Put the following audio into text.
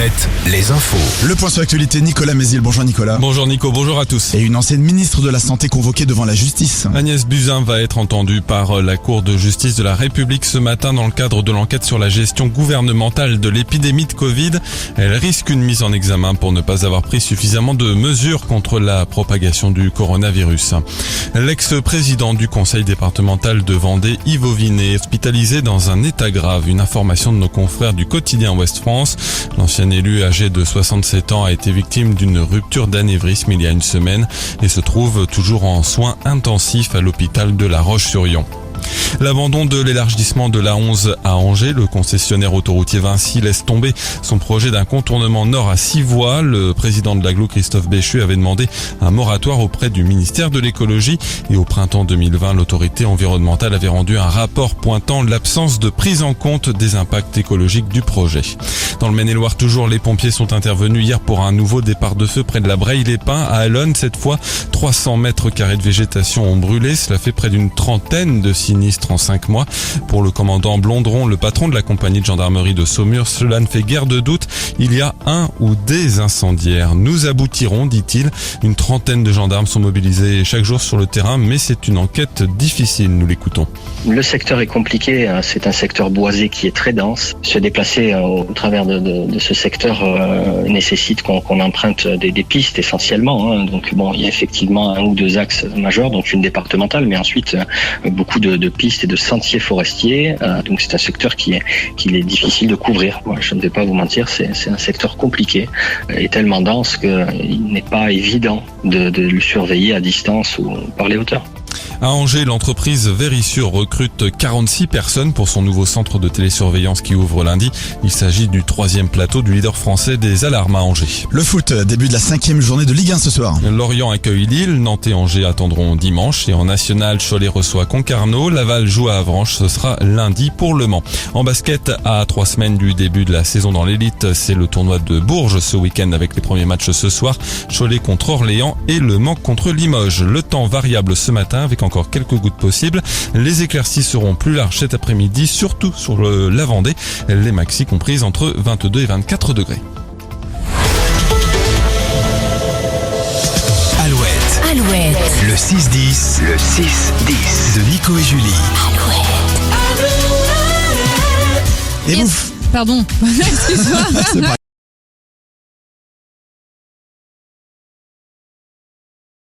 Alouette, les infos. Le point sur l'actualité, Nicolas Mézil. Bonjour Nicolas. Bonjour Nico, bonjour à tous. Et une ancienne ministre de la Santé convoquée devant la justice. Agnès Buzyn va être entendue par la Cour de justice de la République ce matin dans le cadre de l'enquête sur la gestion gouvernementale de l'épidémie de Covid. Elle risque une mise en examen pour ne pas avoir pris suffisamment de mesures contre la propagation du coronavirus. L'ex-président du conseil départemental de Vendée, Yves Auvinet, hospitalisé dans un état grave. Une information de nos confrères du quotidien Ouest-France. L'ancien élu âgé de 67 ans a été victime d'une rupture d'anévrisme il y a une semaine et se trouve toujours en soins intensifs à l'hôpital de La Roche-sur-Yon. L'abandon de l'élargissement de l'A11 à Angers, le concessionnaire autoroutier Vinci laisse tomber son projet d'un contournement nord à 6 voies. Le président de l'Agglo, Christophe Béchu, avait demandé un moratoire auprès du ministère de l'écologie et au printemps 2020, l'autorité environnementale avait rendu un rapport pointant l'absence de prise en compte des impacts écologiques du projet. Dans le Maine-et-Loire toujours, les pompiers sont intervenus hier pour un nouveau départ de feu près de la Breille-les-Pins à Allonne. Cette fois, 300 mètres carrés de végétation ont brûlé. Cela fait près d'une trentaine de sinistres en 5 mois. Pour le commandant Blondron, le patron de la compagnie de gendarmerie de Saumur, cela ne fait guère de doute. Il y a un ou des incendiaires. Nous aboutirons, dit-il. Une trentaine de gendarmes sont mobilisés chaque jour sur le terrain, mais c'est une enquête difficile. Nous l'écoutons. Le secteur est compliqué. C'est un secteur boisé qui est très dense. Se déplacer au travers de ce secteur nécessite qu'on emprunte des pistes essentiellement. Donc bon, il y a effectivement un ou deux axes majeurs, donc une départementale, mais ensuite beaucoup de pistes et de sentiers forestiers. Donc c'est un secteur qu'il est difficile de couvrir. Moi, je ne vais pas vous mentir, c'est un secteur compliqué et tellement dense qu'il n'est pas évident de le surveiller à distance ou par les hauteurs. À Angers, l'entreprise Verisure recrute 46 personnes pour son nouveau centre de télésurveillance qui ouvre lundi. Il s'agit du 3e plateau du leader français des alarmes à Angers. Le foot, début de la 5e journée de Ligue 1 ce soir. Lorient accueille Lille, Nantes et Angers attendront dimanche. Et en national, Cholet reçoit Concarneau, Laval joue à Avranches, ce sera lundi pour Le Mans. En basket, à 3 semaines du début de la saison dans l'élite, c'est le tournoi de Bourges ce week-end avec les premiers matchs ce soir. Cholet contre Orléans et Le Mans contre Limoges. Le temps variable ce matin avec encore quelques gouttes possibles. Les éclaircies seront plus larges cet après-midi, surtout sur la Vendée. Les maxis comprises entre 22 et 24 degrés. Alouette. Le 6-10. Le 6-10. De Nico et Julie. Et vous... Pardon, excuse-moi.